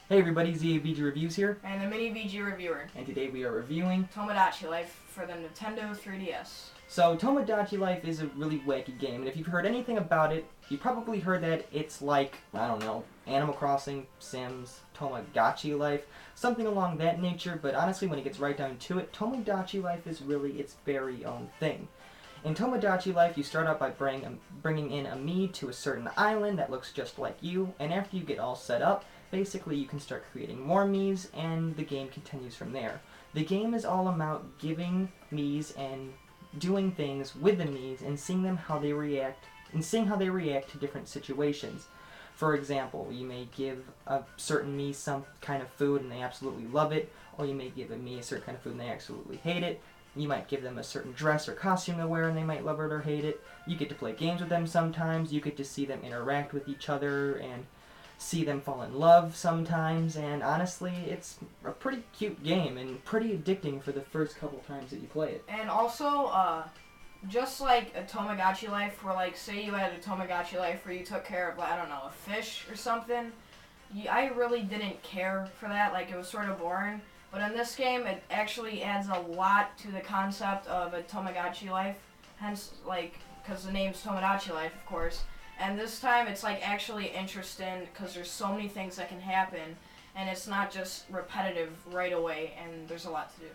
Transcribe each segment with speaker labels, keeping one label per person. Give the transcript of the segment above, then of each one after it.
Speaker 1: Hey everybody, ZAVGreviews here,
Speaker 2: And the mini VG reviewer.
Speaker 1: and today we are reviewing
Speaker 2: Tomodachi Life for the Nintendo 3DS.
Speaker 1: So Tomodachi Life is a really wacky game, and if you've heard anything about it, you probably heard that it's like, I don't know, Animal Crossing, Sims, Tomodachi Life, something along that nature, but honestly when it gets right down to it, Tomodachi Life is really its very own thing. In Tomodachi Life, you start out by bringing in a Mii to a certain island that looks just like you, and after you get all set up, basically you can start creating more Miis, and the game continues from there. The game is all about giving Miis and doing things with the Miis and seeing how they react to different situations. For example, you may give a certain Mii some kind of food and they absolutely love it, or you may give a Mii a certain kind of food and they absolutely hate it. You might give them a certain dress or costume to wear and they might love it or hate it. You get to play games with them sometimes. You get to see them interact with each other and see them fall in love sometimes. And honestly, it's a pretty cute game and pretty addicting for the first couple times that you play it.
Speaker 2: And also, just like a Tomodachi Life, where like, say you had a Tomodachi Life where you took care of, I don't know, a fish or something, I really didn't care for that. Like, it was sort of boring. But in this game, it actually adds a lot to the concept of a Tomodachi Life. Hence, like, because the name's Tomodachi Life, of course. And this time, it's like actually interesting because there's so many things that can happen, and it's not just repetitive right away. And there's a lot to do.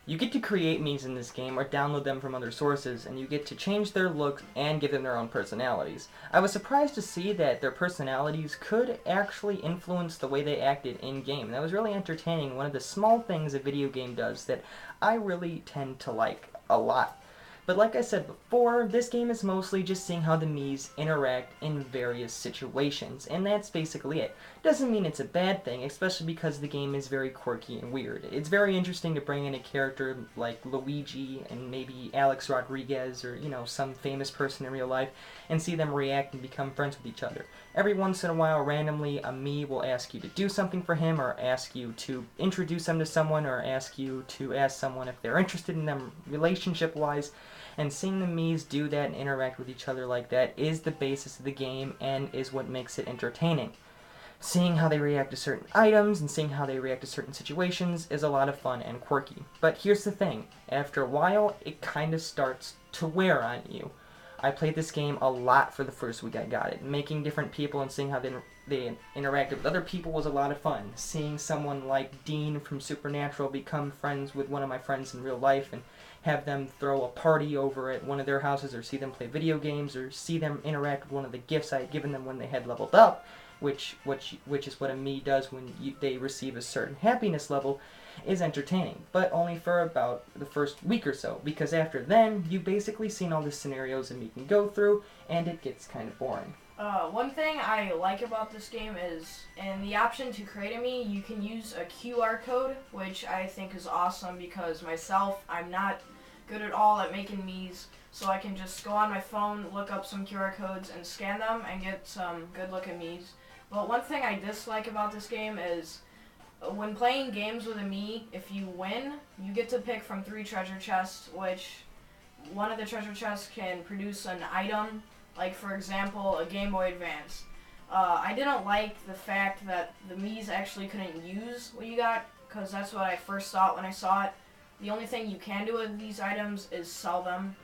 Speaker 1: You get to create Miis in this game or download them from other sources, and you get to change their looks and give them their own personalities. I was surprised to see that their personalities could actually influence the way they acted in-game. That was really entertaining, one of the small things a video game does that I really tend to like a lot. But like I said before, this game is mostly just seeing how the Miis interact in various situations, and that's basically it. Doesn't mean it's a bad thing, especially because the game is very quirky and weird. It's very interesting to bring in a character like Luigi and maybe Alex Rodriguez or, you know, some famous person in real life and see them react and become friends with each other. Every once in a while, randomly, a Mii will ask you to do something for him or ask you to introduce them to someone or ask you to ask someone if they're interested in them relationship-wise. And seeing the Miis do that and interact with each other like that is the basis of the game and is what makes it entertaining. Seeing how they react to certain items and seeing how they react to certain situations is a lot of fun and quirky. But here's the thing, after a while, it kind of starts to wear on you. I played this game a lot for the first week I got it. Making different people and seeing how they interacted with other people was a lot of fun. Seeing someone like Dean from Supernatural become friends with one of my friends in real life and have them throw a party over at one of their houses, or see them play video games, or see them interact with one of the gifts I had given them when they had leveled up, which is what a Mii does when they receive a certain happiness level, is entertaining, but only for about the first week or so, because after then, you've basically seen all the scenarios that Mii can go through, and it gets kind of boring.
Speaker 2: One thing I like about this game is, in the option to create a Mii, you can use a QR code, which I think is awesome because myself, I'm not good at all at making Miis, so I can just go on my phone, look up some QR codes, and scan them, and get some good-looking Miis. But one thing I dislike about this game is, when playing games with a Mii, if you win, you get to pick from 3 treasure chests, which one of the treasure chests can produce an item, like for example, a Game Boy Advance. I didn't like the fact that the Miis actually couldn't use what you got, because that's what I first thought when I saw it. The only thing you can do with these items is sell them,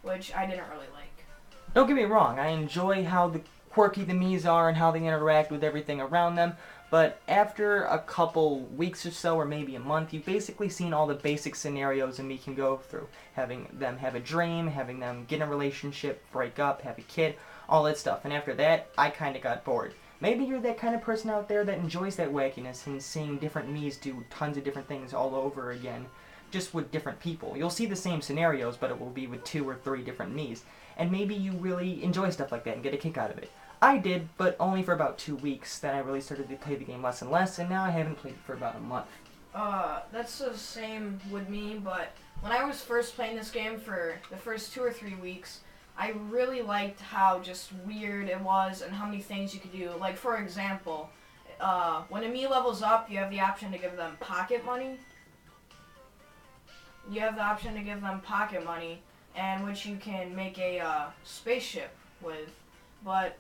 Speaker 2: which I didn't really like.
Speaker 1: Don't get me wrong, I enjoy how quirky the Miis are and how they interact with everything around them, but after a couple weeks or so, or maybe a month, you've basically seen all the basic scenarios a Mii can go through. Having them have a dream, having them get in a relationship, break up, have a kid, all that stuff. And after that, I kind of got bored. Maybe you're that kind of person out there that enjoys that wackiness and seeing different Miis do tons of different things all over again, just with different people. You'll see the same scenarios, but it will be with 2 or 3 different Miis. And maybe you really enjoy stuff like that and get a kick out of it. I did, but only for about 2 weeks. Then I really started to play the game less and less, and now I haven't played it for about a month.
Speaker 2: That's the same with me, but when I was first playing this game for the first 2 or 3 weeks, I really liked how just weird it was and how many things you could do. Like, for example, when a Mii levels up, you have the option to give them pocket money. And which you can make a spaceship with. But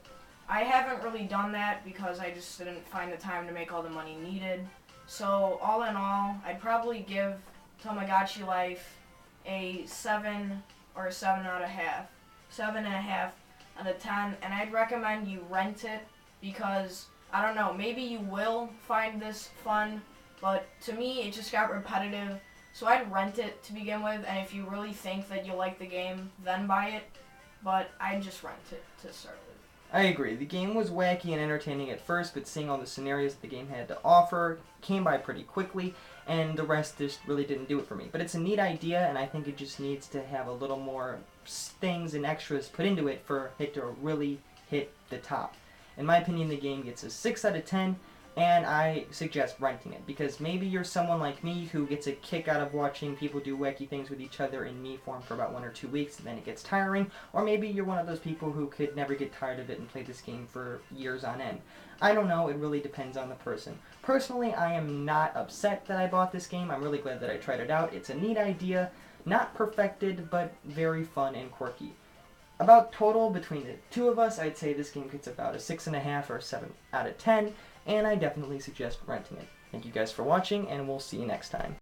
Speaker 2: I haven't really done that because I just didn't find the time to make all the money needed. So all in all, I'd probably give Tomodachi Life a 7 or a 7.5 out of 10, and I'd recommend you rent it because, I don't know, maybe you will find this fun, but to me it just got repetitive, so I'd rent it to begin with, and if you really think that you like the game, then buy it, but I'd just rent it to start with.
Speaker 1: I agree. The game was wacky and entertaining at first, but seeing all the scenarios that the game had to offer came by pretty quickly, and the rest just really didn't do it for me. But it's a neat idea, and I think it just needs to have a little more things and extras put into it for it to really hit the top. In my opinion, the game gets a 6 out of 10, and I suggest renting it, because maybe you're someone like me who gets a kick out of watching people do wacky things with each other in me form for about 1 or 2 weeks, and then it gets tiring, or maybe you're one of those people who could never get tired of it and play this game for years on end. I don't know, it really depends on the person. Personally, I am not upset that I bought this game. I'm really glad that I tried it out. It's a neat idea, not perfected, but very fun and quirky. About total, between the two of us, I'd say this game gets about a 6.5 or 7 out of 10, and I definitely suggest renting it. Thank you guys for watching, and we'll see you next time.